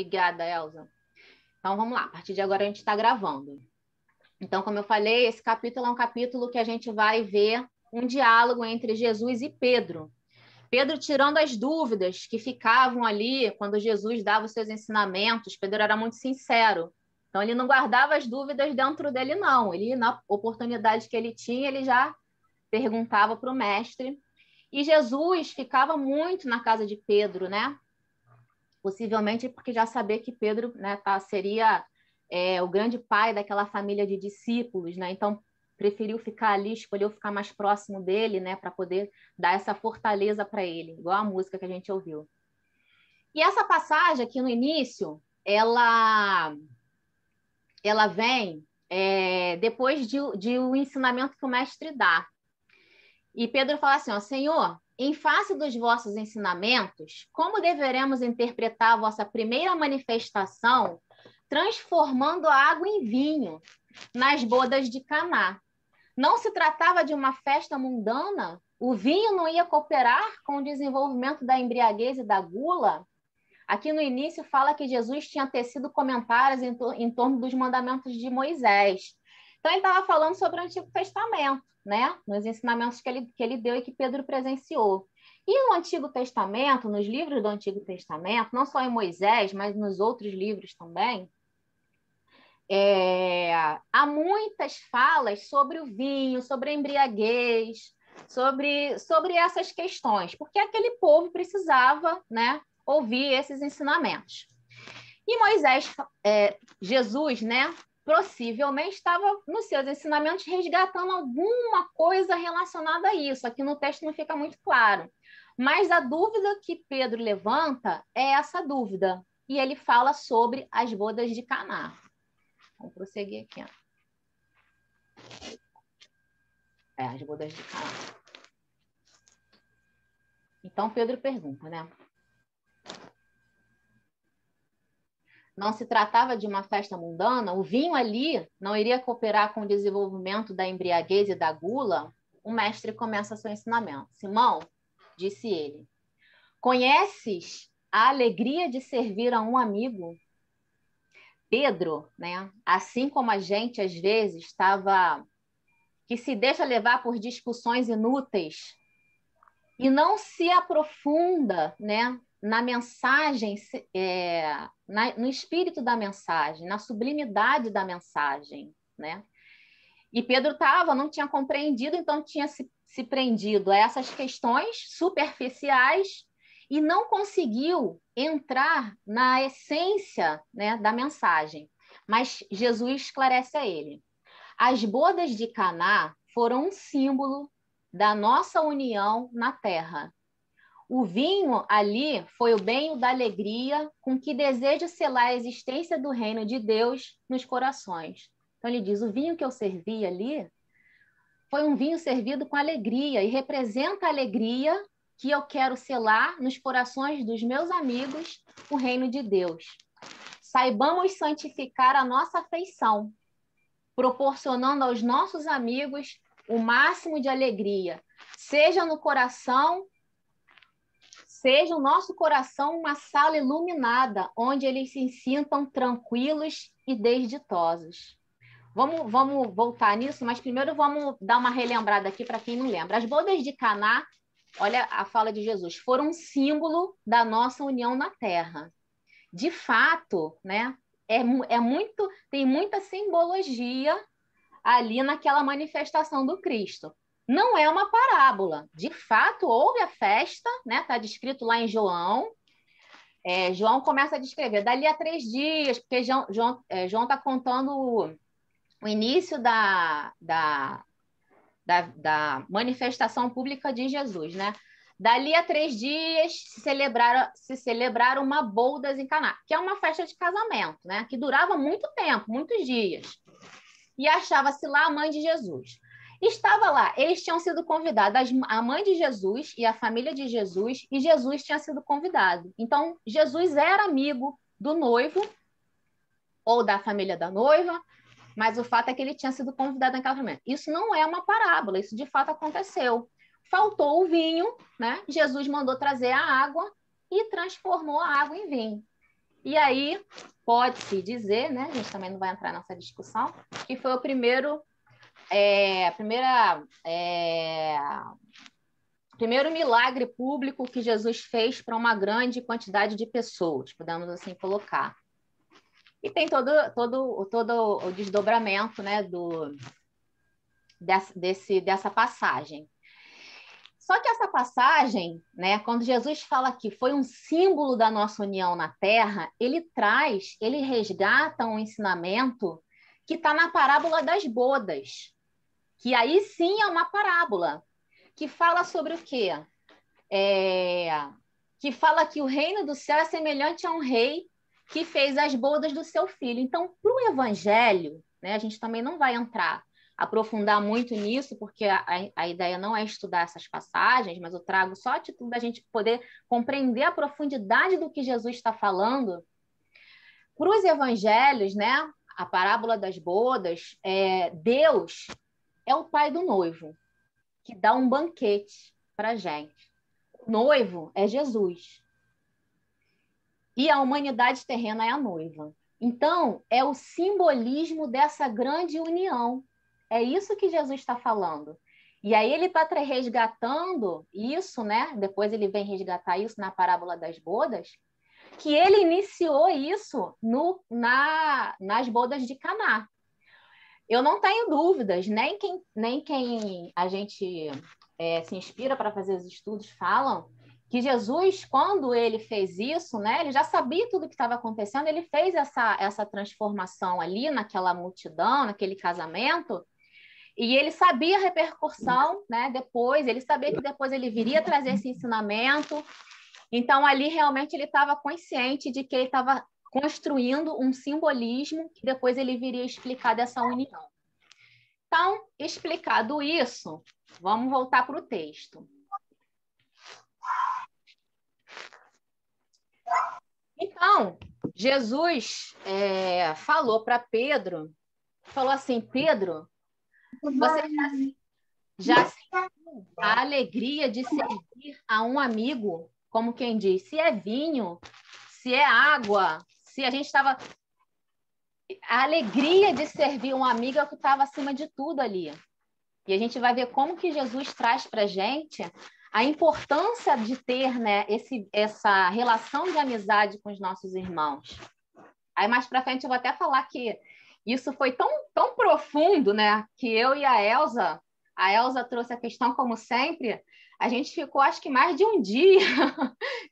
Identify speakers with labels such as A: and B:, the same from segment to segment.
A: Obrigada, Elza. Então, vamos lá. A partir de agora, a gente está gravando. Então, como eu falei, esse capítulo é um capítulo que a gente vai ver um diálogo entre Jesus e Pedro. Pedro tirando as dúvidas que ficavam ali quando Jesus dava os seus ensinamentos. Pedro era muito sincero. Então, ele não guardava as dúvidas dentro dele, não. Ele, na oportunidade que ele tinha, ele já perguntava para o mestre. E Jesus ficava muito na casa de Pedro, né? Possivelmente porque já sabia que Pedro, né, seria o grande pai daquela família de discípulos, né? Então, preferiu ficar ali, escolheu ficar mais próximo dele, né, para poder dar essa fortaleza para ele, igual a música que a gente ouviu. E essa passagem aqui no início, ela vem depois de um ensinamento que o mestre dá. E Pedro fala assim, ó, Senhor, em face dos vossos ensinamentos, como deveremos interpretar a vossa primeira manifestação transformando a água em vinho nas bodas de Caná? Não se tratava de uma festa mundana? O vinho não ia cooperar com o desenvolvimento da embriaguez e da gula? Aqui no início fala que Jesus tinha tecido comentários em torno dos mandamentos de Moisés. Então, ele estava falando sobre o Antigo Testamento, né? Nos ensinamentos que ele deu e que Pedro presenciou. E no Antigo Testamento, nos livros do Antigo Testamento, não só em Moisés, mas nos outros livros também, há muitas falas sobre o vinho, sobre a embriaguez, sobre essas questões, porque aquele povo precisava, né, ouvir esses ensinamentos. E Jesus, né, possivelmente estava nos seus ensinamentos resgatando alguma coisa relacionada a isso. Aqui no texto não fica muito claro. Mas a dúvida que Pedro levanta é essa dúvida. E ele fala sobre as bodas de Caná. Vamos prosseguir aqui. As bodas de Caná. Então, Pedro pergunta, né? Não se tratava de uma festa mundana? O vinho ali não iria cooperar com o desenvolvimento da embriaguez e da gula? O mestre começa seu ensinamento. Simão, disse ele, conheces a alegria de servir a um amigo? Pedro, né? Assim como a gente às vezes que se deixa levar por discussões inúteis e não se aprofunda, né, na mensagem, no espírito da mensagem, na sublimidade da mensagem, né? E Pedro não tinha compreendido, então tinha se prendido a essas questões superficiais e não conseguiu entrar na essência, né, da mensagem. Mas Jesus esclarece a ele. As bodas de Caná foram um símbolo da nossa união na terra. O vinho ali foi o bem da alegria com que deseja selar a existência do reino de Deus nos corações. Então ele diz, o vinho que eu servi ali foi um vinho servido com alegria e representa a alegria que eu quero selar nos corações dos meus amigos o reino de Deus. Saibamos santificar a nossa afeição, proporcionando aos nossos amigos o máximo de alegria, seja no coração, seja o nosso coração uma sala iluminada, onde eles se sintam tranquilos e desditosos. Vamos voltar nisso, mas primeiro vamos dar uma relembrada aqui para quem não lembra. As bodas de Caná, olha a fala de Jesus, foram um símbolo da nossa união na terra. De fato, né, tem muita simbologia ali naquela manifestação do Cristo. Não é uma parábola. De fato, houve a festa, né? Está descrito lá em João. João começa a descrever dali a 3 dias, porque João está contando o início da manifestação pública de Jesus, né? Dali a 3 dias se celebraram uma bodas em Caná, que é uma festa de casamento, né? Que durava muito tempo, muitos dias. E achava-se lá a mãe de Jesus. Estava lá, eles tinham sido convidados, a mãe de Jesus e a família de Jesus, e Jesus tinha sido convidado. Então, Jesus era amigo do noivo ou da família da noiva, mas o fato é que ele tinha sido convidado naquela família. Isso não é uma parábola, isso de fato aconteceu. Faltou o vinho, né? Jesus mandou trazer a água e transformou a água em vinho. E aí pode-se dizer, né, a gente também não vai entrar nessa discussão, que foi o primeiro milagre público que Jesus fez para uma grande quantidade de pessoas, podemos assim colocar. E tem todo o desdobramento, né, dessa passagem. Só que essa passagem, né, quando Jesus fala que foi um símbolo da nossa união na Terra, ele resgata um ensinamento que está na parábola das bodas, que aí sim é uma parábola, que fala sobre o quê? Que fala que o reino do céu é semelhante a um rei que fez as bodas do seu filho. Então, para o evangelho, né, a gente também não vai aprofundar muito nisso, porque a ideia não é estudar essas passagens, mas eu trago só a título da gente poder compreender a profundidade do que Jesus está falando. Para os evangelhos, né, a parábola das bodas, Deus é o pai do noivo, que dá um banquete para a gente. O noivo é Jesus. E a humanidade terrena é a noiva. Então, é o simbolismo dessa grande união. É isso que Jesus está falando. E aí ele está resgatando isso, né? Depois ele vem resgatar isso na parábola das bodas, que ele iniciou isso nas bodas de Caná. Eu não tenho dúvidas, nem quem a gente se inspira para fazer os estudos falam que Jesus, quando ele fez isso, né, ele já sabia tudo o que estava acontecendo, ele fez essa transformação ali naquela multidão, naquele casamento, e ele sabia a repercussão, né, depois, ele sabia que depois ele viria trazer esse ensinamento, então ali realmente ele estava consciente de que ele estava construindo um simbolismo que depois ele viria explicar dessa união. Então, explicado isso, vamos voltar para o texto. Então, Jesus falou para Pedro, falou assim, Pedro, você já sentiu a alegria de servir a um amigo, como quem diz, se é vinho, se é água, se a gente estava... A alegria de servir um amigo é o que estava acima de tudo ali. E a gente vai ver como que Jesus traz para a gente a importância de ter, né, essa relação de amizade com os nossos irmãos. Aí mais para frente eu vou até falar que isso foi tão profundo, né, que eu e a Elza trouxe a questão como sempre, a gente ficou acho que mais de um dia,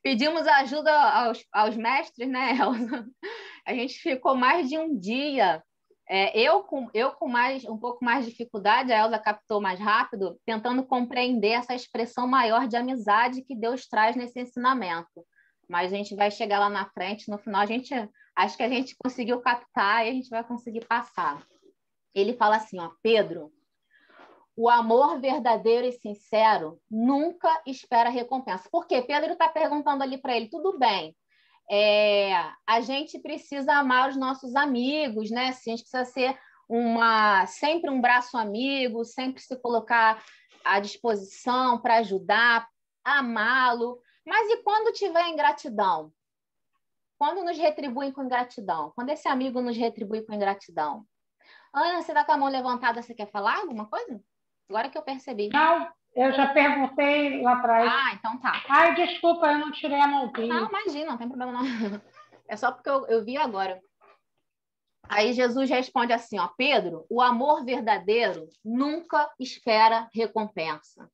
A: pedimos ajuda aos mestres, né, Elza? A gente ficou mais de um dia, eu com um pouco mais de dificuldade, a Elza captou mais rápido, tentando compreender essa expressão maior de amizade que Deus traz nesse ensinamento. Mas a gente vai chegar lá na frente, no final acho que a gente conseguiu captar e a gente vai conseguir passar. Ele fala assim, ó, Pedro, o amor verdadeiro e sincero nunca espera recompensa. Por quê? Pedro está perguntando ali para ele, tudo bem, a gente precisa amar os nossos amigos, né? A gente precisa ser sempre um braço amigo, sempre se colocar à disposição para ajudar, amá-lo. Mas e quando tiver ingratidão? Quando nos retribuem com ingratidão? Quando esse amigo nos retribui com ingratidão? Ana, você está com a mão levantada, você quer falar alguma coisa? Agora que eu percebi.
B: Não, eu já perguntei lá atrás.
A: Ah, então tá.
B: Ai, desculpa, eu não tirei a mãozinha.
A: Não, imagina, não tem problema não. É só porque eu vi agora. Aí Jesus responde assim, ó, Pedro, o amor verdadeiro nunca espera recompensa.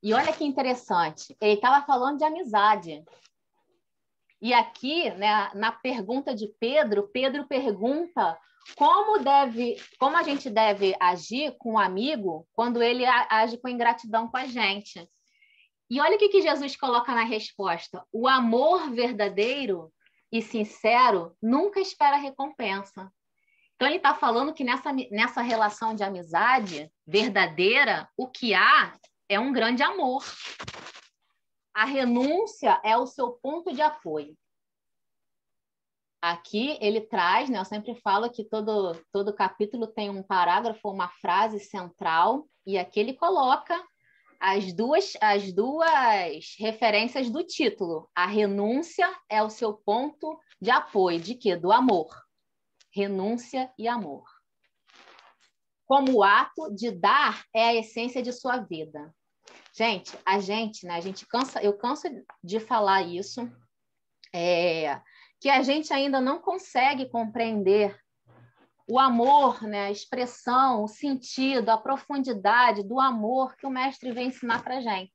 A: E olha que interessante, ele estava falando de amizade. E aqui, né, na pergunta de Pedro, Pedro pergunta como a gente deve agir com um amigo quando ele age com ingratidão com a gente. E olha o que Jesus coloca na resposta. O amor verdadeiro e sincero nunca espera recompensa. Então, ele está falando que nessa relação de amizade verdadeira, o que há é um grande amor. A renúncia é o seu ponto de apoio. Aqui ele traz, né, eu sempre falo que todo capítulo tem um parágrafo, uma frase central, e aqui ele coloca as duas referências do título. A renúncia é o seu ponto de apoio. De quê? Do amor. Renúncia e amor. Como o ato de dar é a essência de sua vida. Gente, né, eu canso de falar isso, que a gente ainda não consegue compreender o amor, né, a expressão, o sentido, a profundidade do amor que o mestre vem ensinar para a gente.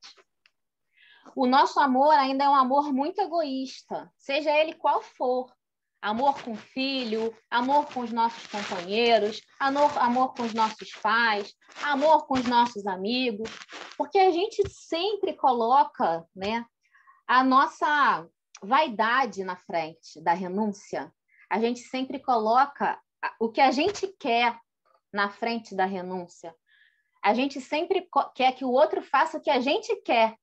A: O nosso amor ainda é um amor muito egoísta, seja ele qual for. Amor com o filho, amor com os nossos companheiros, amor com os nossos pais, amor com os nossos amigos, porque a gente sempre coloca, né, a nossa vaidade na frente da renúncia. A gente sempre coloca o que a gente quer na frente da renúncia. A gente sempre quer que o outro faça o que a gente quer.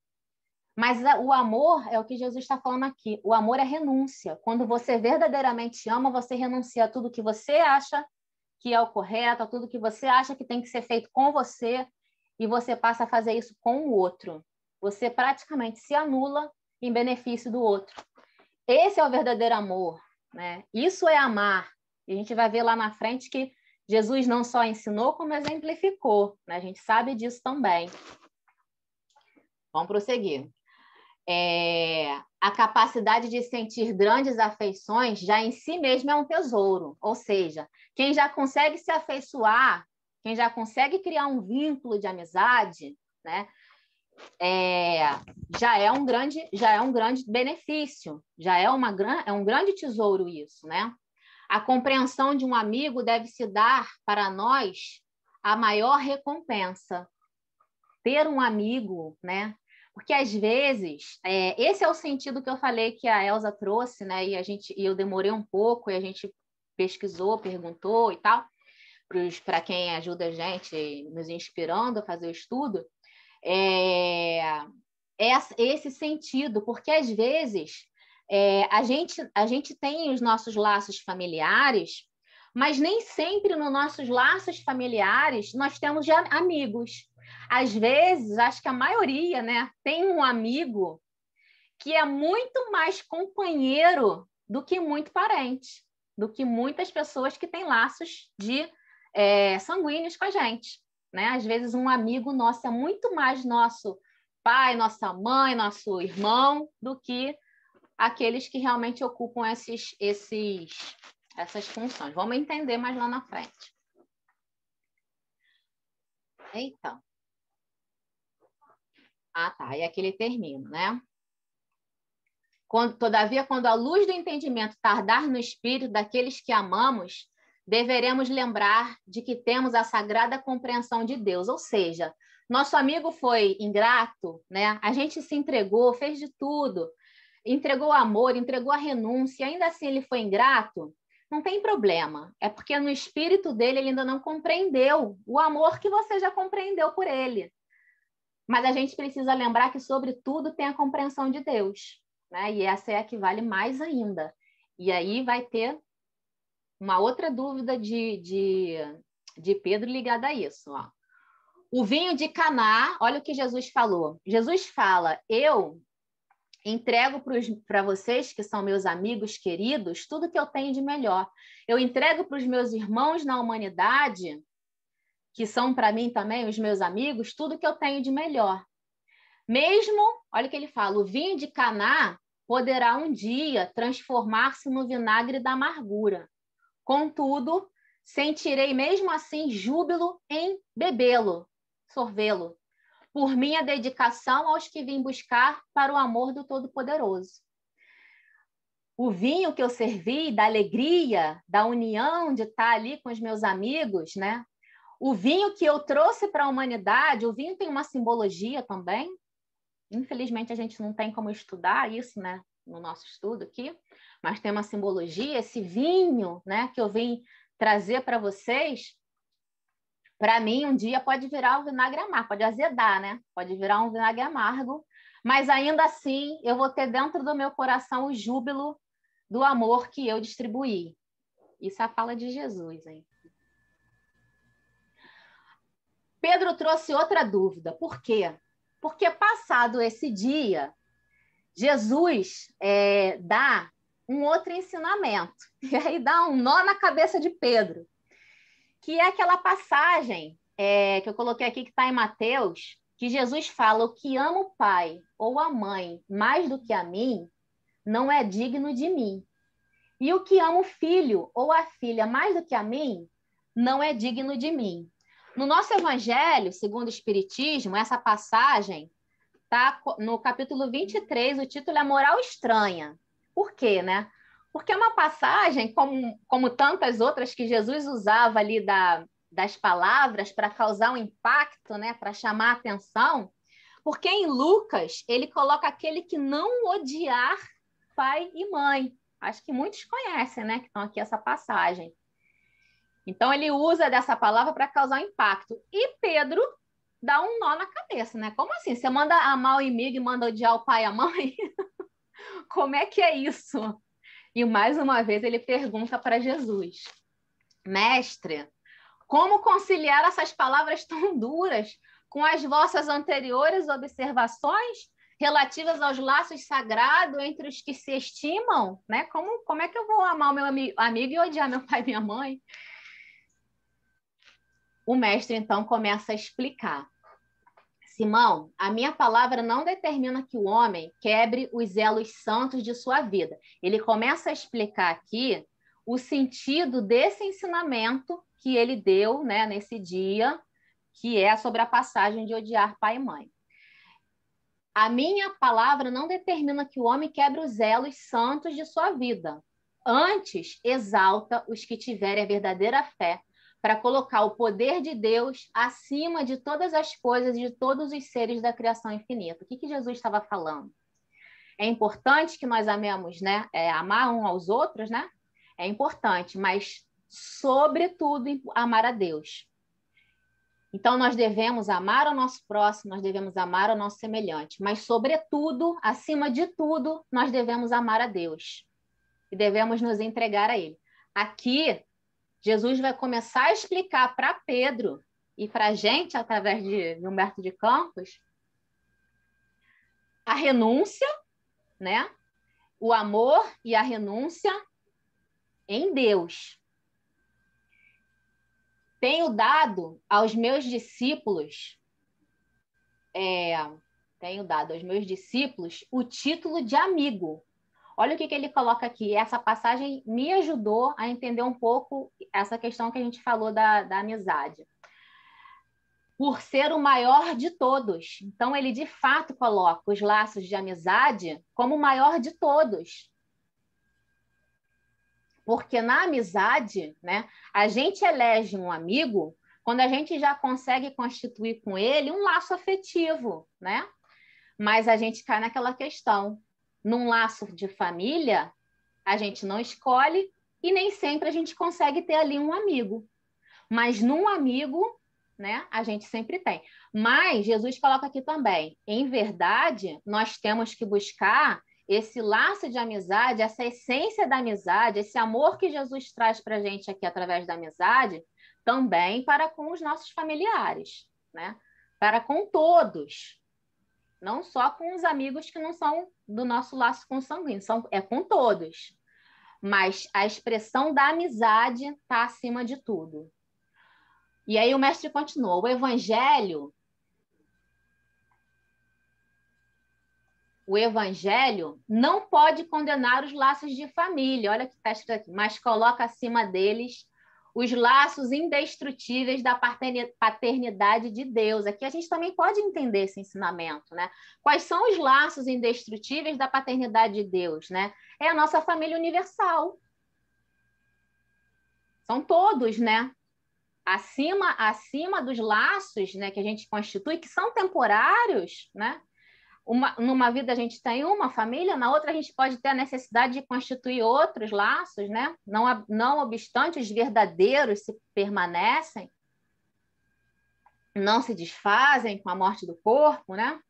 A: Mas o amor é o que Jesus está falando aqui. O amor é renúncia. Quando você verdadeiramente ama, você renuncia a tudo que você acha que é o correto, a tudo que você acha que tem que ser feito com você, e você passa a fazer isso com o outro. Você praticamente se anula em benefício do outro. Esse é o verdadeiro amor, né? Isso é amar. E a gente vai ver lá na frente que Jesus não só ensinou, como exemplificou, né? A gente sabe disso também. Vamos prosseguir. A capacidade de sentir grandes afeições já em si mesmo é um tesouro. Ou seja, quem já consegue se afeiçoar, quem já consegue criar um vínculo de amizade, né? Já é um grande benefício, é um grande tesouro isso, né? A compreensão de um amigo deve se dar para nós a maior recompensa. Ter um amigo, né? Porque às vezes, esse é o sentido que eu falei que a Elza trouxe, né? E eu demorei um pouco, e a gente pesquisou, perguntou e tal, para quem ajuda a gente, nos inspirando a fazer o estudo, esse sentido, porque às vezes a gente tem os nossos laços familiares, mas nem sempre nos nossos laços familiares nós temos já amigos. Às vezes, acho que a maioria, né, tem um amigo que é muito mais companheiro do que muito parente, do que muitas pessoas que têm laços sanguíneos com a gente, né? Às vezes um amigo nosso é muito mais nosso pai, nossa mãe, nosso irmão, do que aqueles que realmente ocupam essas funções. Vamos entender mais lá na frente. Eita. Tá. E aqui ele termina, né? Todavia, quando a luz do entendimento tardar no espírito daqueles que amamos, deveremos lembrar de que temos a sagrada compreensão de Deus. Ou seja, nosso amigo foi ingrato, né? A gente se entregou, fez de tudo, entregou amor, entregou a renúncia, ainda assim ele foi ingrato, não tem problema. É porque no espírito dele ele ainda não compreendeu o amor que você já compreendeu por ele. Mas a gente precisa lembrar que, sobre tudo, tem a compreensão de Deus, né? E essa é a que vale mais ainda. E aí vai ter uma outra dúvida de Pedro ligada a isso. Ó. O vinho de Caná, olha o que Jesus falou. Jesus fala, eu entrego para vocês, que são meus amigos queridos, tudo que eu tenho de melhor. Eu entrego para os meus irmãos na humanidade, que são para mim também os meus amigos, tudo que eu tenho de melhor. Mesmo, olha o que ele fala, o vinho de Caná poderá um dia transformar-se no vinagre da amargura. Contudo, sentirei mesmo assim júbilo em bebê-lo, sorvê-lo, por minha dedicação aos que vim buscar para o amor do Todo-Poderoso. O vinho que eu servi, da alegria, da união de estar ali com os meus amigos, né? O vinho que eu trouxe para a humanidade, o vinho tem uma simbologia também. Infelizmente, a gente não tem como estudar isso, né, no nosso estudo aqui, mas tem uma simbologia. Esse vinho, né, que eu vim trazer para vocês, para mim, um dia pode virar um vinagre amargo, pode azedar, né? Pode virar um vinagre amargo, mas ainda assim eu vou ter dentro do meu coração o júbilo do amor que eu distribuí. Isso é a fala de Jesus, hein? Pedro trouxe outra dúvida. Por quê? Porque passado esse dia, Jesus dá um outro ensinamento, e aí dá um nó na cabeça de Pedro, que é aquela passagem que eu coloquei aqui, que está em Mateus, que Jesus fala: o que ama o pai ou a mãe mais do que a mim, não é digno de mim. E o que ama o filho ou a filha mais do que a mim, não é digno de mim. No nosso evangelho, segundo o Espiritismo, essa passagem está no capítulo 23, o título é Moral Estranha. Por quê, né? Porque é uma passagem, como tantas outras que Jesus usava ali das palavras para causar um impacto, né? Para chamar a atenção, porque em Lucas ele coloca aquele que não odiar pai e mãe. Acho que muitos conhecem, né? Que estão aqui essa passagem. Então ele usa dessa palavra para causar impacto. E Pedro dá um nó na cabeça, né? Como assim? Você manda amar o inimigo e manda odiar o pai e a mãe? Como é que é isso? E mais uma vez ele pergunta para Jesus: Mestre, como conciliar essas palavras tão duras com as vossas anteriores observações relativas aos laços sagrados entre os que se estimam? Né? Como é que eu vou amar o meu amigo e odiar meu pai e minha mãe? O mestre, então, começa a explicar. Simão, a minha palavra não determina que o homem quebre os elos santos de sua vida. Ele começa a explicar aqui o sentido desse ensinamento que ele deu, né, nesse dia, que é sobre a passagem de odiar pai e mãe. A minha palavra não determina que o homem quebre os elos santos de sua vida. Antes, exalta os que tiverem a verdadeira fé, para colocar o poder de Deus acima de todas as coisas e de todos os seres da criação infinita. O que Jesus estava falando? É importante que nós amemos, né? Amar uns aos outros, né? É importante, mas, sobretudo, amar a Deus. Então, nós devemos amar o nosso próximo, nós devemos amar o nosso semelhante, mas, sobretudo, acima de tudo, nós devemos amar a Deus e devemos nos entregar a Ele. Aqui, Jesus vai começar a explicar para Pedro e para a gente, através de Humberto de Campos, a renúncia, né? O amor e a renúncia em Deus. Tenho dado aos meus discípulos, o título de amigo. Olha o que ele coloca aqui. Essa passagem me ajudou a entender um pouco essa questão que a gente falou da amizade. Por ser o maior de todos. Então, ele de fato coloca os laços de amizade como o maior de todos. Porque na amizade, né, a gente elege um amigo quando a gente já consegue constituir com ele um laço afetivo, né? Mas a gente cai naquela questão. Num laço de família, a gente não escolhe e nem sempre a gente consegue ter ali um amigo. Mas num amigo, né, a gente sempre tem. Mas Jesus coloca aqui também, em verdade, nós temos que buscar esse laço de amizade, essa essência da amizade, esse amor que Jesus traz para a gente aqui através da amizade, também para com os nossos familiares, né? Para com todos. Não só com os amigos que não são do nosso laço consanguíneo, é com todos. Mas a expressão da amizade está acima de tudo. E aí o mestre continua: o evangelho não pode condenar os laços de família, olha o que está escrito aqui, mas coloca acima deles os laços indestrutíveis da paternidade de Deus. Aqui a gente também pode entender esse ensinamento, né? Quais são os laços indestrutíveis da paternidade de Deus, né? É a nossa família universal. São todos, né? Acima dos laços, né, que a gente constitui, que são temporários, né? Numa vida a gente tem uma família, na outra a gente pode ter a necessidade de constituir outros laços, né? Não obstante, os verdadeiros se permanecem, não se desfazem com a morte do corpo, né?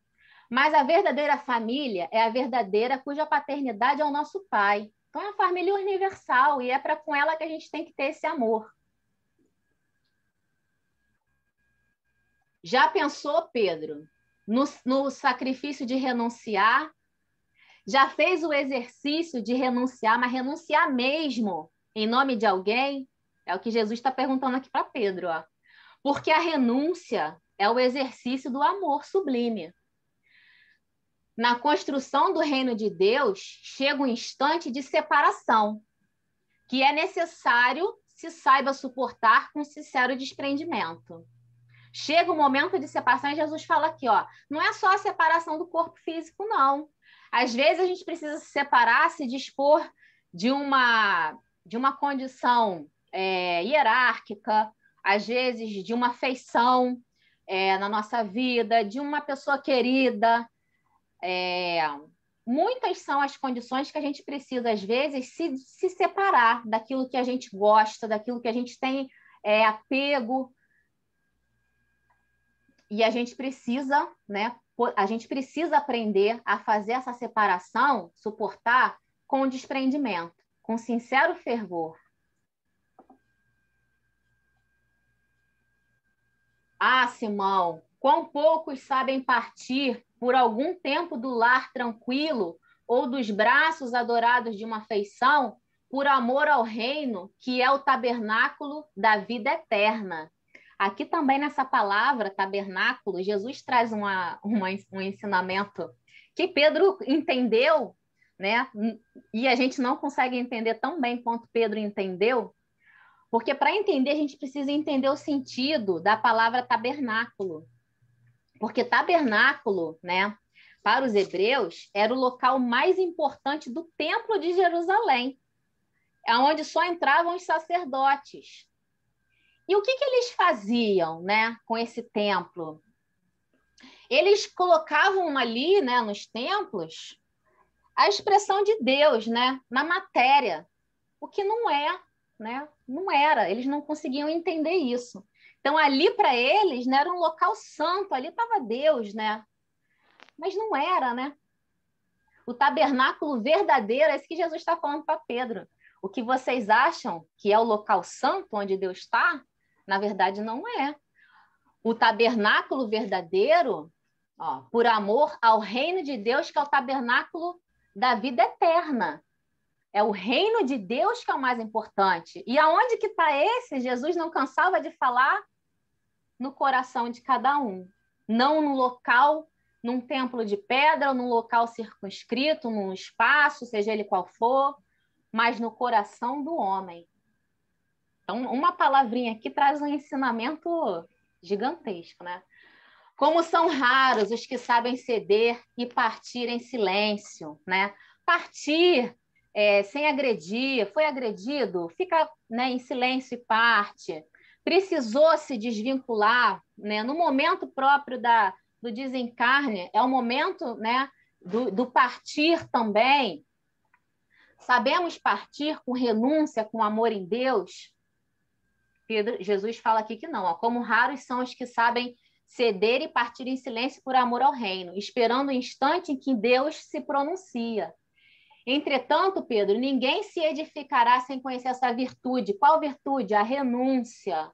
A: Mas a verdadeira família é a verdadeira cuja paternidade é o nosso pai. Então é a família universal e é para com ela que a gente tem que ter esse amor. Já pensou, Pedro, no sacrifício de renunciar? Já fez o exercício de renunciar, mas renunciar mesmo em nome de alguém? É o que Jesus está perguntando aqui para Pedro, ó. Porque a renúncia é o exercício do amor sublime. Na construção do reino de Deus, chega um instante de separação, que é necessário se saiba suportar com sincero desprendimento. Chega o momento de separação e Jesus fala aqui, ó, não é só a separação do corpo físico, não. Às vezes a gente precisa se separar, se dispor de uma condição hierárquica, às vezes de uma afeição na nossa vida, de uma pessoa querida. Muitas são as condições que a gente precisa, às vezes, se separar daquilo que a gente gosta, daquilo que a gente tem apego. E a gente precisa, né? A gente precisa aprender a fazer essa separação, suportar com desprendimento, com sincero fervor. Ah, Simão, quão poucos sabem partir por algum tempo do lar tranquilo ou dos braços adorados de uma afeição por amor ao reino, que é o tabernáculo da vida eterna. Aqui também nessa palavra, tabernáculo, Jesus traz um ensinamento que Pedro entendeu, né? E a gente não consegue entender tão bem quanto Pedro entendeu, porque para entender a gente precisa entender o sentido da palavra tabernáculo. Porque tabernáculo, né, para os hebreus, era o local mais importante do templo de Jerusalém, onde só entravam os sacerdotes. E o que eles faziam, né, com esse templo? Eles colocavam ali, né, nos templos, a expressão de Deus, né, na matéria, o que não é, né, não era. Eles não conseguiam entender isso. Então, ali para eles, né, era um local santo, ali estava Deus, né? Mas não era, né? O tabernáculo verdadeiro, é isso que Jesus está falando para Pedro. O que vocês acham que é o local santo onde Deus está, na verdade não é. O tabernáculo verdadeiro, ó, por amor ao reino de Deus, que é o tabernáculo da vida eterna. É o reino de Deus que é o mais importante. E aonde que está esse? Jesus não cansava de falar no coração de cada um. Não no local, num templo de pedra, num local circunscrito, num espaço, seja ele qual for, mas no coração do homem. Então, uma palavrinha aqui traz um ensinamento gigantesco, né? Como são raros os que sabem ceder e partir em silêncio, né? Partir sem agredir, foi agredido, fica, né, em silêncio e parte. Precisou se desvincular, né? No momento próprio do desencarne, é o momento, né, do partir também. Sabemos partir com renúncia, com amor em Deus? Jesus fala aqui que não, ó, como raros são os que sabem ceder e partir em silêncio por amor ao reino, esperando o instante em que Deus se pronuncia. Entretanto, Pedro, ninguém se edificará sem conhecer essa virtude. Qual virtude? A renúncia,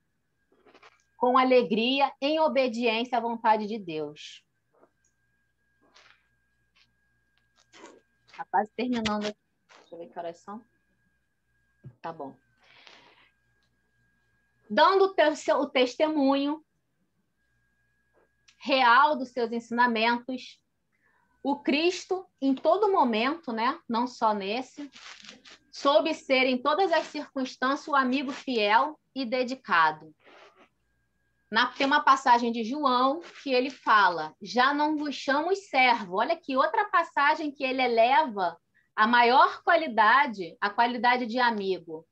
A: com alegria, em obediência à vontade de Deus. Está quase terminando aqui. Deixa eu ver que horas são. Tá bom. Dando o testemunho real dos seus ensinamentos, o Cristo, em todo momento, né, não só nesse, soube ser em todas as circunstâncias o amigo fiel e dedicado. Tem uma passagem de João que ele fala, já não vos chamo servo. Olha que outra passagem que ele eleva a maior qualidade, a qualidade de amigo.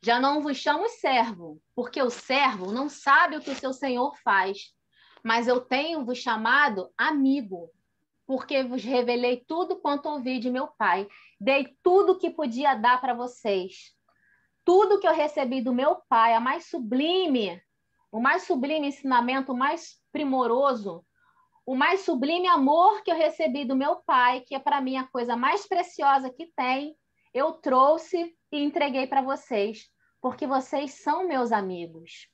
A: Já não vos chamo servo, porque o servo não sabe o que o seu senhor faz, mas eu tenho vos chamado amigo, porque vos revelei tudo quanto ouvi de meu Pai. Dei tudo que podia dar para vocês. Tudo que eu recebi do meu Pai, o mais sublime ensinamento, o mais primoroso, o mais sublime amor que eu recebi do meu Pai, que é para mim a coisa mais preciosa que tem, eu trouxe e entreguei para vocês, porque vocês são meus amigos.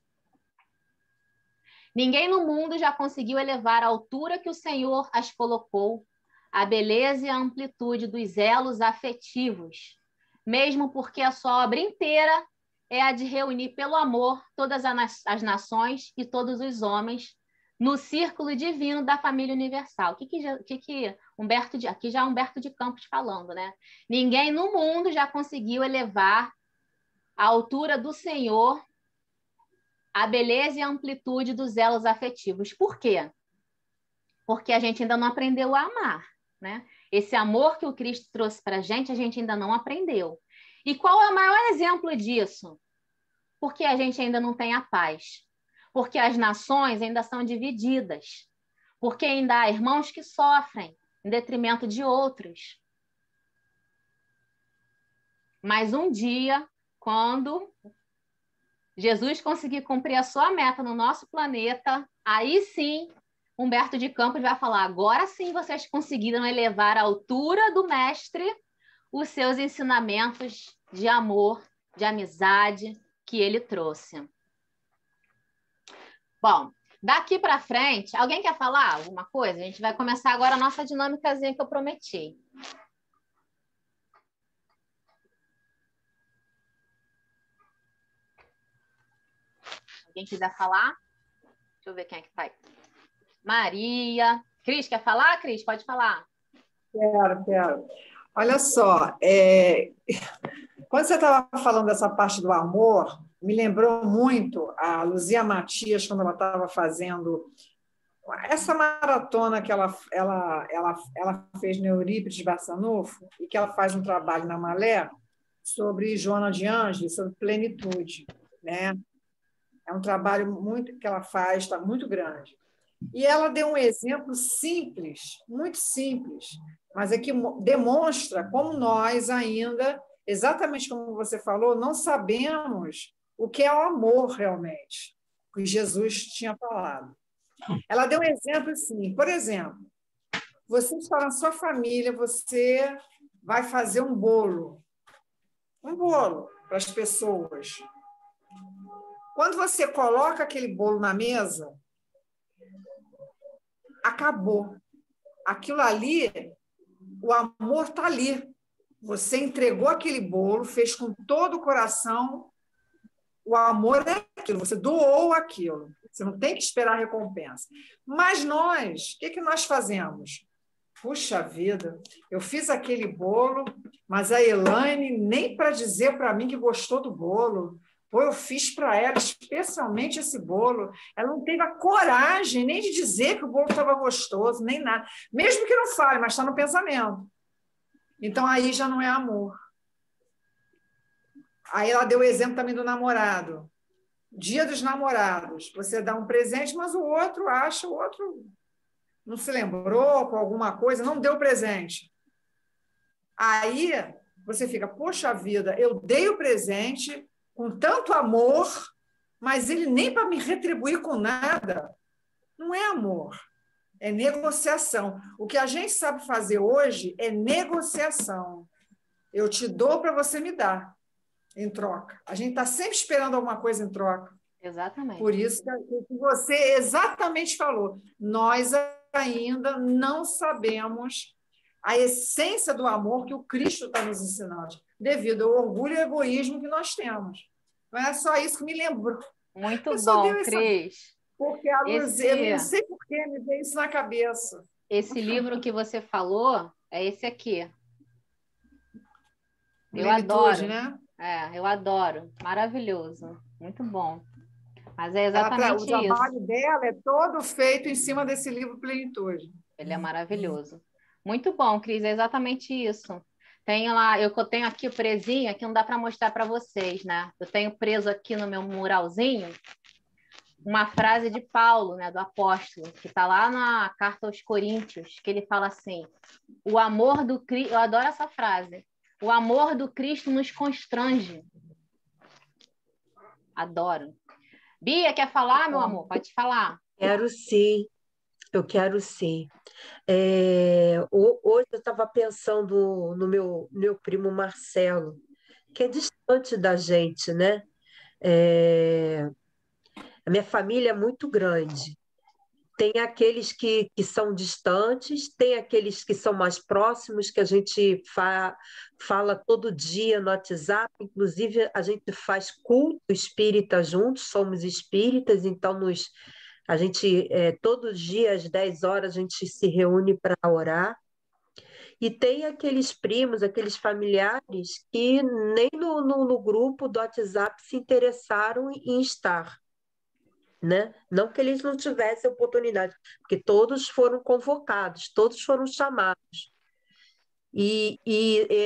A: Ninguém no mundo já conseguiu elevar a altura que o Senhor as colocou, a beleza e a amplitude dos elos afetivos, mesmo porque a sua obra inteira é a de reunir pelo amor todas as nações e todos os homens no círculo divino da família universal. Aqui já Humberto de Campos falando, né? Ninguém no mundo já conseguiu elevar a altura do Senhor, a beleza e a amplitude dos elos afetivos. Por quê? Porque a gente ainda não aprendeu a amar, né? Esse amor que o Cristo trouxe para a gente ainda não aprendeu. E qual é o maior exemplo disso? Porque a gente ainda não tem a paz. Porque as nações ainda são divididas. Porque ainda há irmãos que sofrem em detrimento de outros. Mas um dia, quando Jesus conseguir cumprir a sua meta no nosso planeta, aí sim, Humberto de Campos vai falar: agora sim vocês conseguiram elevar à altura do mestre os seus ensinamentos de amor, de amizade que ele trouxe. Bom, daqui para frente, alguém quer falar alguma coisa? A gente vai começar agora a nossa dinâmicazinha que eu prometi. Alguém quiser falar? Deixa eu ver quem é que está aí. Maria. Cris, quer falar? Cris, pode falar.
C: Quero. Olha só, quando você estava falando dessa parte do amor, me lembrou muito a Luzia Matias, quando ela estava fazendo essa maratona que ela fez no Eurípides Barçanufo, e que ela faz um trabalho na Malé sobre Joana de Ângeles, sobre plenitude, né? É um trabalho muito que ela faz, está muito grande. E ela deu um exemplo simples, muito simples, mas é que demonstra como nós ainda, exatamente como você falou, não sabemos o que é o amor realmente, que Jesus tinha falado. Ela deu um exemplo assim, por exemplo, você está na sua família, você vai fazer um bolo para as pessoas. Quando você coloca aquele bolo na mesa, acabou. Aquilo ali, o amor está ali. Você entregou aquele bolo, fez com todo o coração, o amor é aquilo, você doou aquilo. Você não tem que esperar recompensa. Mas nós, o que nós fazemos? Puxa vida, eu fiz aquele bolo, mas a Elaine nem para dizer para mim que gostou do bolo. Pô, eu fiz para ela especialmente esse bolo. Ela não teve a coragem nem de dizer que o bolo estava gostoso, nem nada. Mesmo que não fale, mas está no pensamento. Então, aí já não é amor. Aí ela deu o exemplo também do namorado. Dia dos namorados. Você dá um presente, mas o outro não se lembrou com alguma coisa, não deu presente. Aí você fica, poxa vida, eu dei o presente com tanto amor, mas ele nem para me retribuir com nada. Não é amor, é negociação. O que a gente sabe fazer hoje é negociação. Eu te dou para você me dar em troca. A gente está sempre esperando alguma coisa em troca.
A: Exatamente.
C: Por isso que você exatamente falou. Nós ainda não sabemos a essência do amor que o Cristo está nos ensinando, devido ao orgulho e egoísmo que nós temos. Não é só isso que me lembrou.
A: Muito bom, Cris.
C: Porque a Luzia, eu não sei por que me veio isso na cabeça.
A: Esse livro que você falou é esse aqui. Eu
C: adoro.
A: Né? Eu adoro. Maravilhoso. Muito bom. Mas é exatamente isso.
C: O trabalho dela é todo feito em cima desse livro Plenitude.
A: Ele é maravilhoso. Muito bom, Cris, é exatamente isso. Tenho lá, eu tenho aqui o presinho, aqui não dá para mostrar para vocês, né? Eu tenho preso aqui no meu muralzinho uma frase de Paulo, né, do apóstolo, que está lá na carta aos Coríntios, que ele fala assim: o amor do Cristo, eu adoro essa frase, o amor do Cristo nos constrange. Adoro. Bia, quer falar, meu amor? Pode falar.
D: Quero sim, eu quero sim. Hoje eu estava pensando no meu primo Marcelo, que é distante da gente, né? A minha família é muito grande. Tem aqueles que são distantes, tem aqueles que são mais próximos, que a gente fala todo dia no WhatsApp. Inclusive, a gente faz culto espírita juntos, somos espíritas, então a gente, todos os dias, às 10 horas, a gente se reúne para orar. E tem aqueles primos, aqueles familiares que nem no grupo do WhatsApp se interessaram em estar, né? Não que eles não tivessem oportunidade, porque todos foram convocados, todos foram chamados. E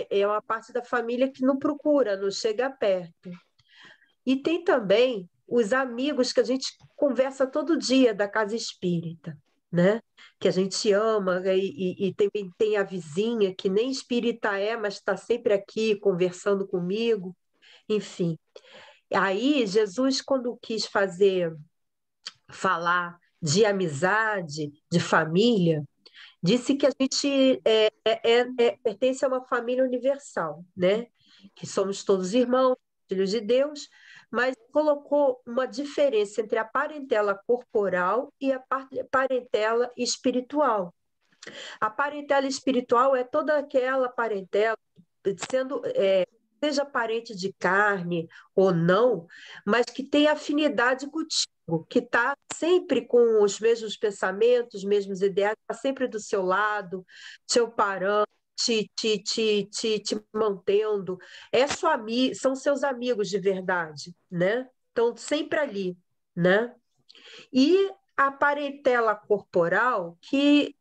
D: é uma parte da família que não procura, não chega perto. E tem também os amigos que a gente conversa todo dia da casa espírita, né? Que a gente ama, e também tem a vizinha que nem espírita é, mas está sempre aqui conversando comigo, enfim. Aí Jesus, quando quis falar de amizade, de família, disse que a gente pertence a uma família universal, né? Que somos todos irmãos, filhos de Deus, mas colocou uma diferença entre a parentela corporal e a parentela espiritual. A parentela espiritual é toda aquela parentela, sendo, seja parente de carne ou não, mas que tem afinidade contigo, que está sempre com os mesmos pensamentos, os mesmos ideais, está sempre do seu lado, te parando, te mantendo. São seus amigos de verdade, né? Estão sempre ali, né? E a parentela corporal, que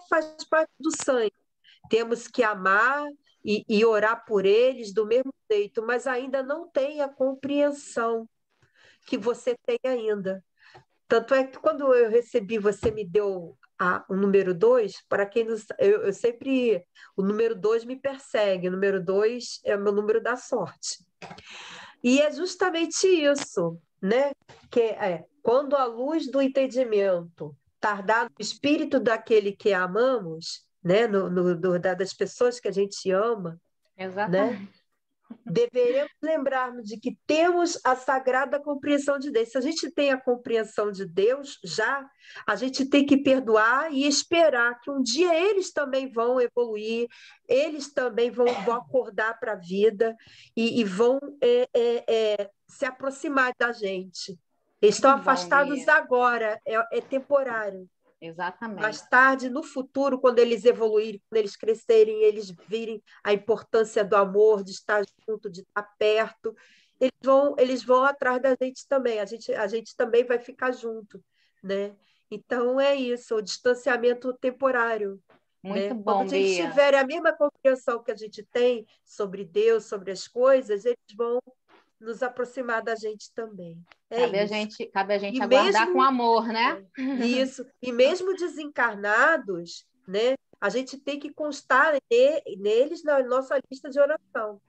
D: faz parte do sangue. Temos que amar e orar por eles do mesmo jeito, mas ainda não tem a compreensão que você tem ainda. Tanto é que quando eu recebi, você me deu o número 2, para quem não, eu sempre. O número 2 me persegue, o número 2 é o meu número da sorte. E é justamente isso, né? Que quando a luz do entendimento tardar no espírito daquele que amamos, né? Das pessoas que a gente ama,
A: Exatamente.
D: né? Deveremos lembrar-nos de que temos a sagrada compreensão de Deus. Se a gente tem a compreensão de Deus já, a gente tem que perdoar e esperar que um dia eles também vão evoluir, eles também vão acordar para a vida e vão se aproximar da gente. Eles estão afastados agora, é temporário.
A: Exatamente.
D: Mais tarde, no futuro, quando eles evoluírem, quando eles crescerem, eles virem a importância do amor, de estar junto, de estar perto, eles vão atrás da gente também. A gente também vai ficar junto, né? Então é isso, o distanciamento temporário.
A: Muito
D: Né?
A: bom,
D: Quando eles
A: Bia.
D: tiverem a mesma compreensão que a gente tem sobre Deus, sobre as coisas, eles vão nos aproximar da gente também.
A: Cabe a gente
D: E
A: aguardar
D: mesmo,
A: com amor, né?
D: Isso. E mesmo desencarnados, né, a gente tem que constar neles na nossa lista de oração.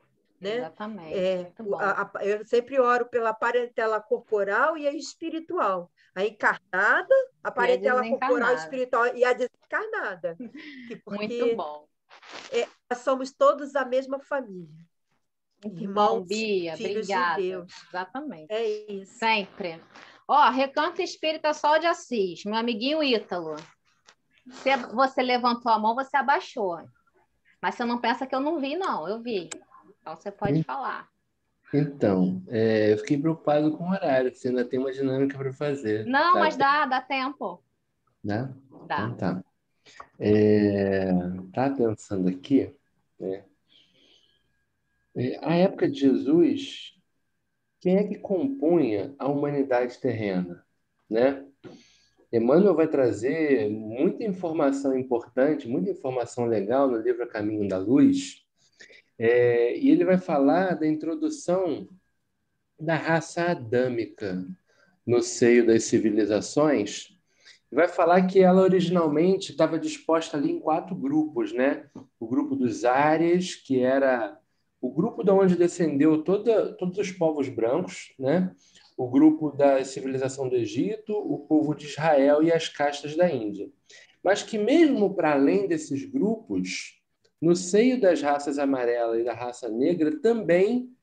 D: Né?
A: Exatamente. Muito bom.
D: Eu sempre oro pela parentela corporal e a espiritual. A encarnada, a parentela corporal e espiritual e a desencarnada. Porque
A: muito bom.
D: Nós somos todos a mesma família.
A: Muito
D: Irmãos,
A: bom, Bia.
D: filhos
A: Obrigada.
D: de Deus.
A: Exatamente.
D: É isso.
A: Sempre. Recanto Espírita Sol de Assis, meu amiguinho Ítalo. Se você levantou a mão, você abaixou. Mas você não pensa que eu não vi, não. Eu vi. Então você pode falar.
E: Então, eu fiquei preocupado com o horário. Você ainda tem uma dinâmica para fazer.
A: Não, mas dá tempo.
E: Dá?
A: Dá.
E: Então tá. Tá pensando aqui, né? A época de Jesus, quem é que compunha a humanidade terrena, né? Emmanuel vai trazer muita informação importante, muita informação legal no livro A Caminho da Luz, e ele vai falar da introdução da raça adâmica no seio das civilizações. Vai falar que ela originalmente estava disposta ali em 4 grupos, né? O grupo dos Áries, que era o grupo de onde descendeu todos os povos brancos, né? O grupo da civilização do Egito, o povo de Israel e as castas da Índia. Mas que mesmo para além desses grupos, no seio das raças amarela e da raça negra, também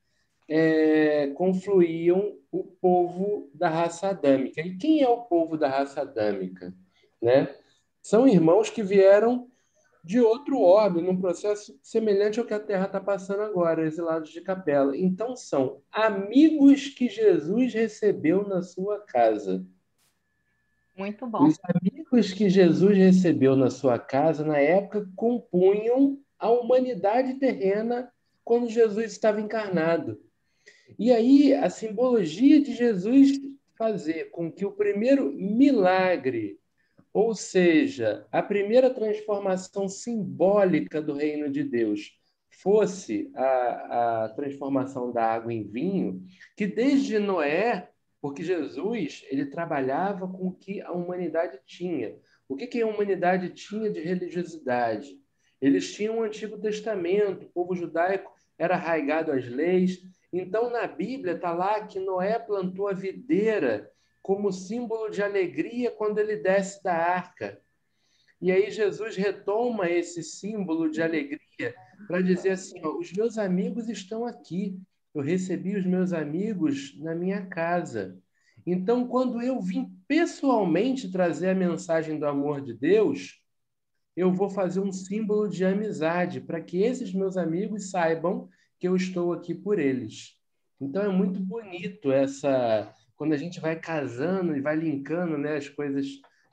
E: confluíam o povo da raça adâmica. E quem é o povo da raça adâmica? Né? São irmãos que vieram de outro orbe, num processo semelhante ao que a Terra está passando agora, exilados de Capela. Então, são amigos que Jesus recebeu na sua casa.
A: Muito bom.
E: Os amigos que Jesus recebeu na sua casa, na época, compunham a humanidade terrena quando Jesus estava encarnado. E aí, a simbologia de Jesus fazer com que o primeiro milagre, ou seja, a primeira transformação simbólica do reino de Deus, fosse a transformação da água em vinho, que desde Noé, porque Jesus ele trabalhava com o que a humanidade tinha. O que a humanidade tinha de religiosidade? Eles tinham o Antigo Testamento, o povo judaico era arraigado às leis. Então, na Bíblia está lá que Noé plantou a videira como símbolo de alegria quando ele desce da arca. E aí Jesus retoma esse símbolo de alegria para dizer assim, ó, os meus amigos estão aqui, eu recebi os meus amigos na minha casa. Então, quando eu vim pessoalmente trazer a mensagem do amor de Deus, eu vou fazer um símbolo de amizade para que esses meus amigos saibam que eu estou aqui por eles. Então é muito bonito quando a gente vai casando e vai linkando, né, as coisas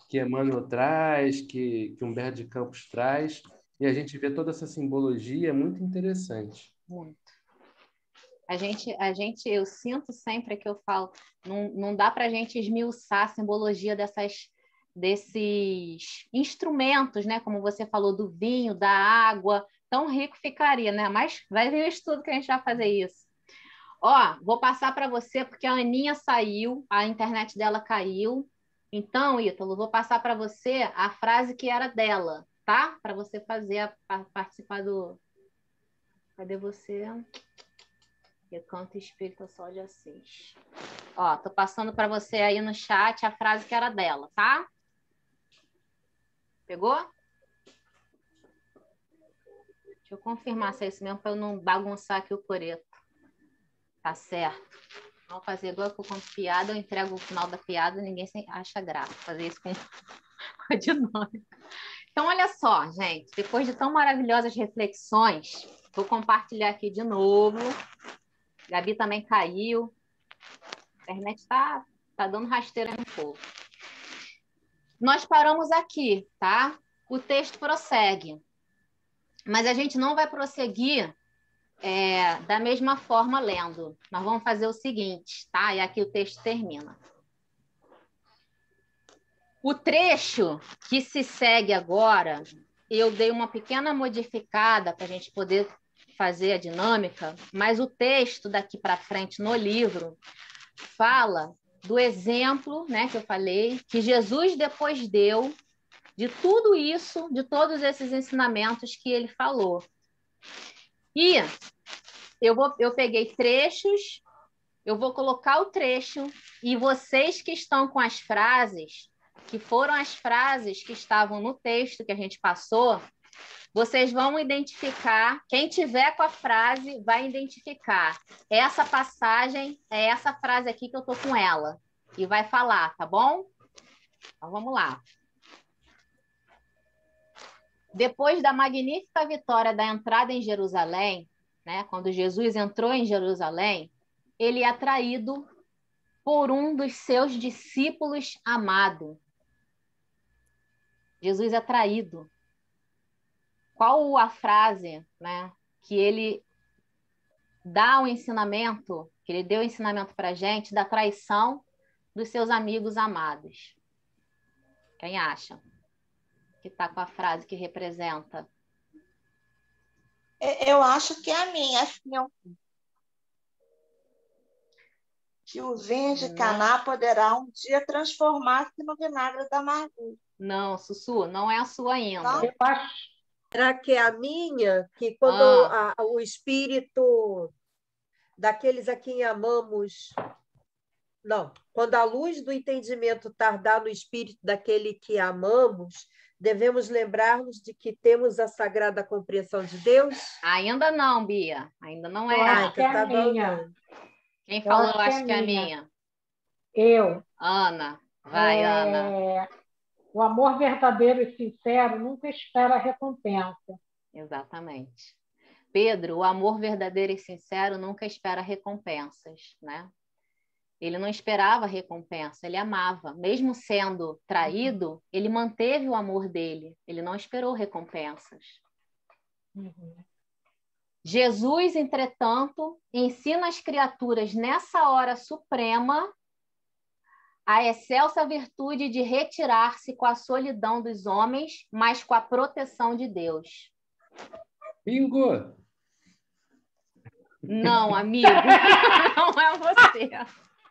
E: que Emmanuel traz, que Humberto de Campos traz, e a gente vê toda essa simbologia, é muito interessante.
A: Muito. Eu sinto sempre que eu falo, não dá para a gente esmiuçar a simbologia desses instrumentos, né? Como você falou, do vinho, da água, tão rico ficaria, né? Mas vai vir o estudo que a gente vai fazer isso. Ó, vou passar para você, porque a Aninha saiu, a internet dela caiu. Então, Ítalo, vou passar para você a frase que era dela, tá? Para você participar do... Cadê você? Recanto Espírita Sol de Assis. Ó, tô passando para você aí no chat a frase que era dela, tá? Pegou? Deixa eu confirmar se é isso mesmo, para eu não bagunçar aqui o coreto. Tá certo. Vamos fazer igual que eu conto piada, eu entrego o final da piada, ninguém acha graça. Fazer isso com a dinâmica. Então, olha só, gente. Depois de tão maravilhosas reflexões, vou compartilhar aqui de novo. Gabi também caiu. A internet tá dando rasteira no povo. Nós paramos aqui, tá? O texto prossegue. Mas a gente não vai prosseguir da mesma forma lendo. Nós vamos fazer o seguinte, tá? E aqui o texto termina. O trecho que se segue agora, eu dei uma pequena modificada para a gente poder fazer a dinâmica, mas o texto daqui para frente no livro fala do exemplo, né, que eu falei, que Jesus depois deu de tudo isso, de todos esses ensinamentos que ele falou. E eu peguei trechos, eu vou colocar o trecho e vocês que estão com as frases, que foram as frases que estavam no texto que a gente passou, vocês vão identificar, quem tiver com a frase vai identificar. Essa passagem é essa frase aqui que eu estou com ela. E vai falar, tá bom? Então, vamos lá. Depois da magnífica vitória da entrada em Jerusalém, né, quando Jesus entrou em Jerusalém, ele é atraído por um dos seus discípulos amado. Jesus é atraído. Qual a frase, né, que ele dá o ensinamento, que ele deu o ensinamento para a gente, da traição dos seus amigos amados? Quem acha que está com a frase que representa?
F: Eu acho que é a minha. Acho que o vinho de Caná poderá um dia transformar-se no vinagre da amargura.
A: Não, Sussu, não é a sua ainda.
B: Eu acho.
D: Será que é a minha? Que quando o espírito daqueles a quem amamos... Não, quando a luz do entendimento tardar no espírito daquele que amamos, devemos lembrar-nos de que temos a sagrada compreensão de Deus?
A: Ainda não, Bia. Ainda não é.
B: Eu acho que é
D: Então tá
B: a
D: bom,
B: minha.
D: não.
A: Quem
B: Eu
A: falou,
B: acho
A: eu
B: que é
A: acho que é a
B: minha.
A: minha.
B: Eu.
A: Ana. Vai, Ana.
B: O amor verdadeiro e sincero nunca espera recompensa.
A: Exatamente. Pedro, o amor verdadeiro e sincero nunca espera recompensas, né? Ele não esperava recompensa, ele amava. Mesmo sendo traído, ele manteve o amor dele, ele não esperou recompensas. Jesus, entretanto, ensina as criaturas nessa hora suprema a excelsa virtude de retirar-se com a solidão dos homens, mas com a proteção de Deus.
E: Bingo!
A: Não, amigo, não é você.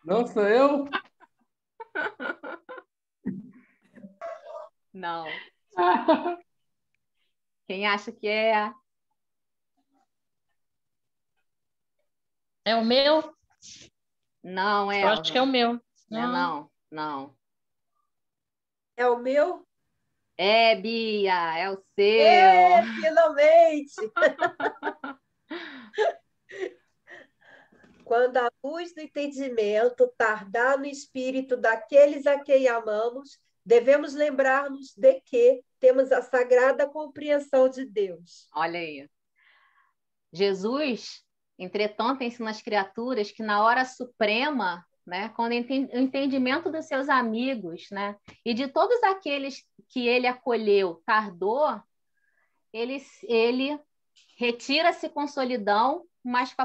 E: Não sou eu?
A: Não. Quem acha que é?
G: É o meu?
A: Não, é.
G: Eu acho que é o meu.
A: Não.
D: É o meu?
A: É, Bia, é o seu.
D: Finalmente! Quando a luz do entendimento tardar no espírito daqueles a quem amamos, devemos lembrar-nos de que temos a sagrada compreensão de Deus.
A: Olha aí. Jesus, entretanto, ensina às criaturas que na hora suprema, né, quando o entendimento dos seus amigos, né, e de todos aqueles que ele acolheu tardou, ele retira-se com solidão, mas com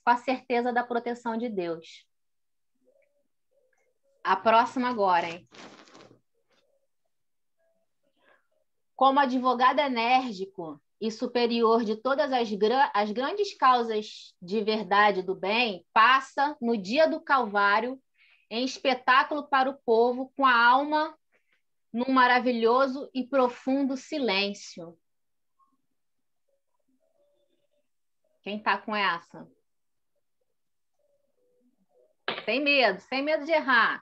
A: a certeza da proteção de Deus. A próxima agora, hein? Como advogado enérgico e superior de todas as grandes causas de verdade do bem, passa no dia do Calvário em espetáculo para o povo com a alma num maravilhoso e profundo silêncio. Quem está com essa? Sem medo de errar.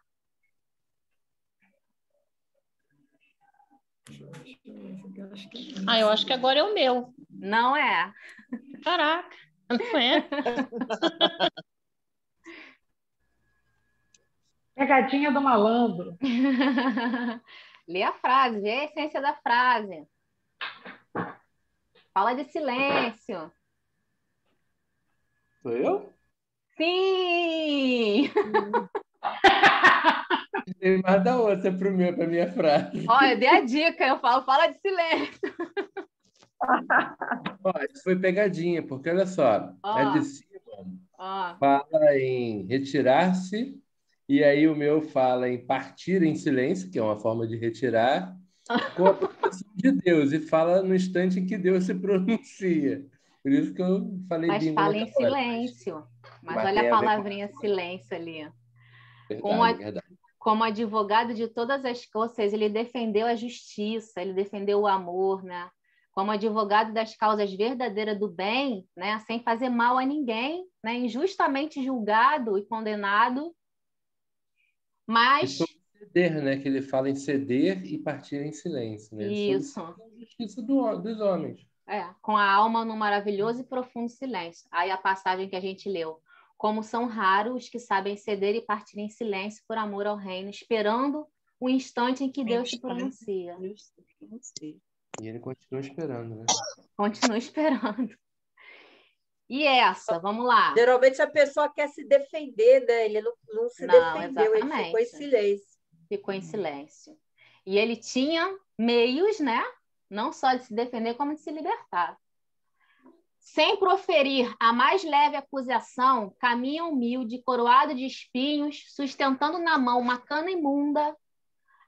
G: Eu acho que agora é o meu.
A: Não é.
G: Caraca, não é?
B: Pegadinha do malandro.
A: Lê a frase, vê a essência da frase. Fala de silêncio.
E: Sou eu?
A: Sim!
E: Tem mais da outra para minha frase.
A: Olha, eu dei a dica, eu falo, fala de silêncio.
E: Ó, isso foi pegadinha, porque olha só, a de cima fala em retirar-se, e aí o meu fala em partir em silêncio, que é uma forma de retirar, com a proteção de Deus, e fala no instante em que Deus se pronuncia. Por isso que eu falei
A: Mas
E: bingo
A: fala
E: na
A: em
E: hora.
A: silêncio. Mas olha
E: tem
A: a
E: a ver com
A: palavrinha silêncio ali.
E: verdade.
A: Como advogado de todas as coisas, ele defendeu a justiça, ele defendeu o amor, né? Como advogado das causas verdadeiras do bem, né? Sem fazer mal a ninguém, né? Injustamente julgado e condenado, mas...
E: E sobre ceder, né? Que ele fala em ceder e partir em silêncio, né?
A: Isso.
E: Sobre a justiça dos homens.
A: Com a alma num maravilhoso e profundo silêncio. Aí a passagem que a gente leu. Como são raros os que sabem ceder e partir em silêncio por amor ao reino, esperando o instante em que Deus se pronuncia.
E: E ele continua esperando, né?
A: Continua esperando. E essa, vamos lá.
D: Geralmente a pessoa quer se defender, né? Ele não se defendeu,
A: exatamente.
D: ele ficou em silêncio.
A: Ficou em silêncio. E ele tinha meios, né? Não só de se defender, como de se libertar. Sem proferir a mais leve acusação, caminha humilde, coroado de espinhos, sustentando na mão uma cana imunda,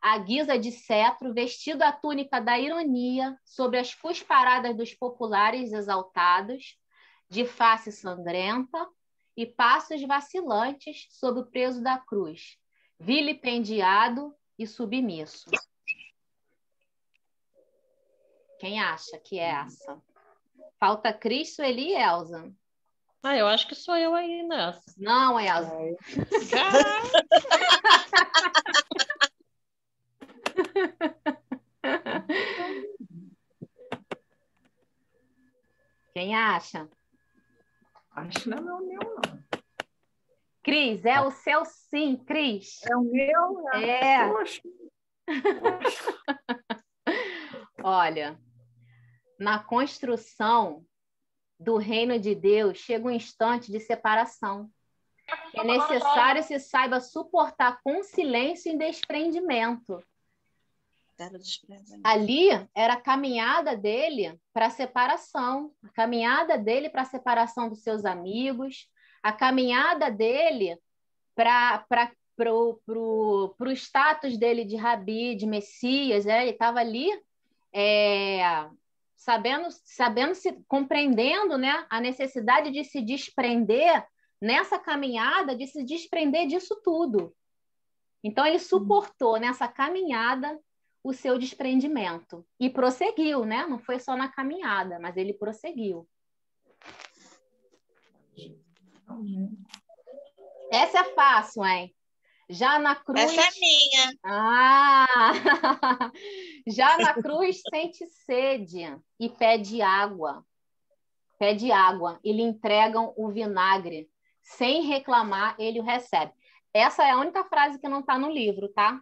A: à guisa de cetro, vestido a túnica da ironia, sobre as cusparadas dos populares exaltados, de face sangrenta e passos vacilantes sob o peso da cruz, vilipendiado e submisso. Quem acha que é essa? Falta Cris, Sueli e Elza.
G: Eu acho que sou eu aí nessa.
A: Não, Elza. Quem acha?
C: Acho que não é o meu, não.
A: Cris, é o seu sim, Cris.
C: É o meu?
A: É.
C: Poxa.
A: Olha, na construção do reino de Deus chega um instante de separação. É necessário se saiba suportar com silêncio e desprendimento. Ali era a caminhada dele para a separação, a caminhada dele para a separação dos seus amigos, a caminhada dele para o status dele de rabi, de Messias, né? Ele estava ali compreendendo, né, a necessidade de se desprender nessa caminhada, de se desprender disso tudo. Então, ele suportou nessa caminhada o seu desprendimento e prosseguiu, né? Não foi só na caminhada, mas ele prosseguiu. Essa é fácil, hein? Já na cruz...
F: Essa é minha.
A: Ah! Já na cruz sente sede e pede água. Pede água e lhe entregam o vinagre. Sem reclamar, ele o recebe. Essa é a única frase que não está no livro, tá?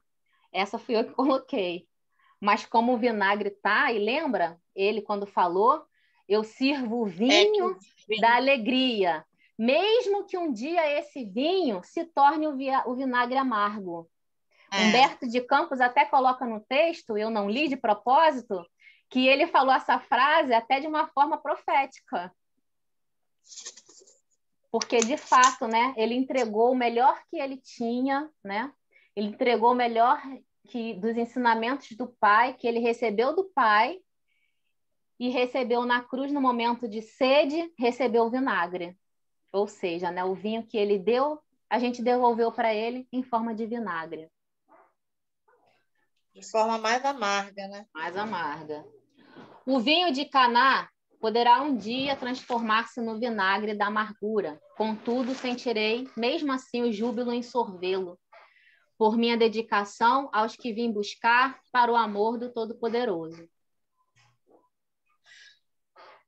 A: Essa fui eu que coloquei. Mas como o vinagre tá, e lembra? Ele, quando falou, eu sirvo o vinho da alegria. Mesmo que um dia esse vinho se torne o vinagre amargo. Humberto de Campos até coloca no texto, eu não li de propósito, que ele falou essa frase até de uma forma profética. Porque, de fato, né, ele entregou o melhor que ele tinha, né? Ele entregou o melhor dos ensinamentos do Pai, que ele recebeu do Pai, e recebeu na cruz, no momento de sede, recebeu o vinagre. Ou seja, né, o vinho que ele deu, a gente devolveu para ele em forma de vinagre.
F: De forma mais amarga, né?
A: Mais amarga. O vinho de Caná poderá um dia transformar-se no vinagre da amargura. Contudo, sentirei, mesmo assim, o júbilo em sorvê-lo, por minha dedicação aos que vim buscar para o amor do Todo-Poderoso.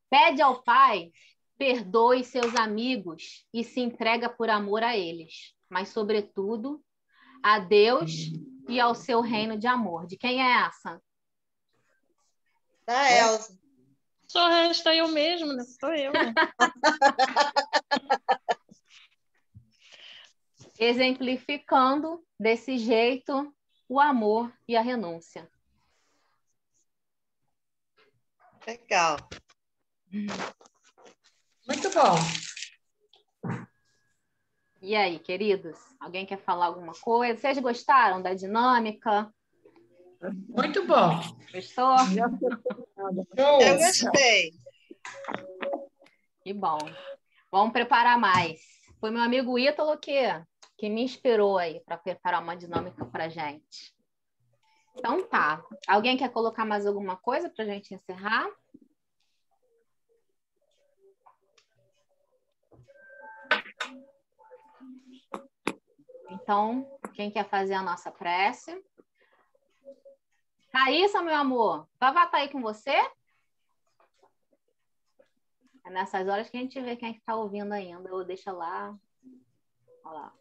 A: Pede ao Pai, perdoe seus amigos e se entrega por amor a eles, mas, sobretudo, a Deus e ao seu reino de amor. De quem é essa?
F: Da Elza.
G: Só resta eu mesmo, né? Sou eu, né?
A: Exemplificando desse jeito o amor e a renúncia.
F: Legal.
C: Muito bom.
A: E aí, queridos? Alguém quer falar alguma coisa? Vocês gostaram da dinâmica?
B: Muito bom.
A: Gostou?
F: Eu gostei.
A: Que bom. Vamos preparar mais. Foi meu amigo Ítalo que me inspirou aí para preparar uma dinâmica para gente. Então tá. Alguém quer colocar mais alguma coisa para a gente encerrar? Então, quem quer fazer a nossa prece? Raíssa, meu amor, Vavá tá aí com você? É nessas horas que a gente vê quem é que tá ouvindo ainda. Ou deixa lá. Olha lá.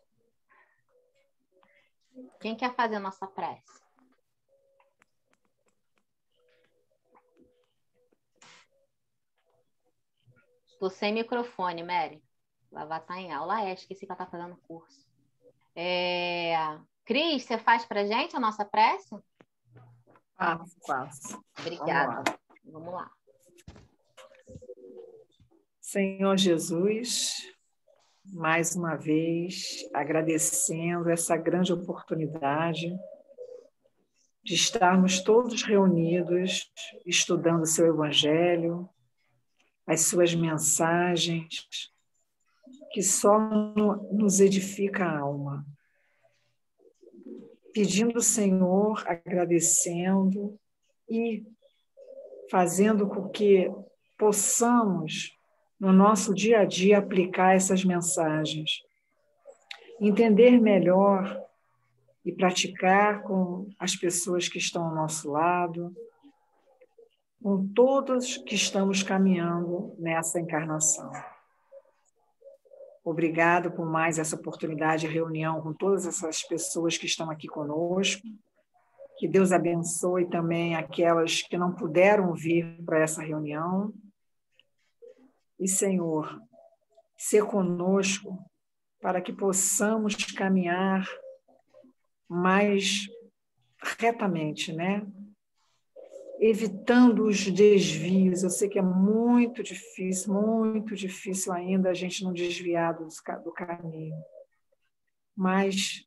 A: Quem quer fazer a nossa prece? Estou sem microfone, Mary. Vavá tá em aula. Esqueci que ela tá fazendo curso. Cris, você faz pra gente a nossa prece?
C: Faço.
A: Obrigada. Vamos lá.
C: Senhor Jesus, mais uma vez agradecendo essa grande oportunidade de estarmos todos reunidos, estudando o seu Evangelho, as suas mensagens, que só nos edifica a alma. Pedindo ao Senhor, agradecendo e fazendo com que possamos, no nosso dia a dia, aplicar essas mensagens, entender melhor e praticar com as pessoas que estão ao nosso lado, com todos que estamos caminhando nessa encarnação. Obrigado por mais essa oportunidade de reunião com todas essas pessoas que estão aqui conosco. Que Deus abençoe também aquelas que não puderam vir para essa reunião. E, Senhor, ser conosco para que possamos caminhar mais retamente, né? Evitando os desvios. Eu sei que é muito difícil ainda a gente não desviar do caminho. Mas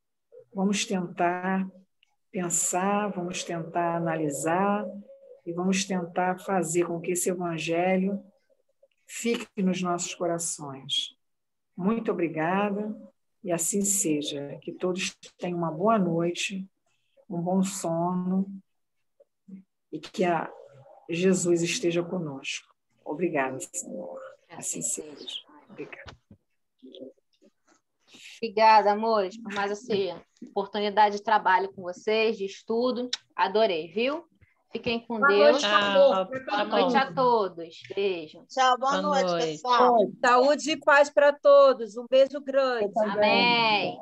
C: vamos tentar pensar, vamos tentar analisar e vamos tentar fazer com que esse evangelho fique nos nossos corações. Muito obrigada e assim seja. Que todos tenham uma boa noite, um bom sono e que Jesus esteja conosco. Obrigada, Senhor. Assim seja. Obrigada.
A: Obrigada, amores, por mais essa oportunidade de trabalho com vocês, de estudo. Adorei, viu? Fiquem com Deus. Boa noite a todos. Beijo.
F: Tchau, boa noite, pessoal.
D: Saúde e paz para todos. Um beijo grande.
A: Amém.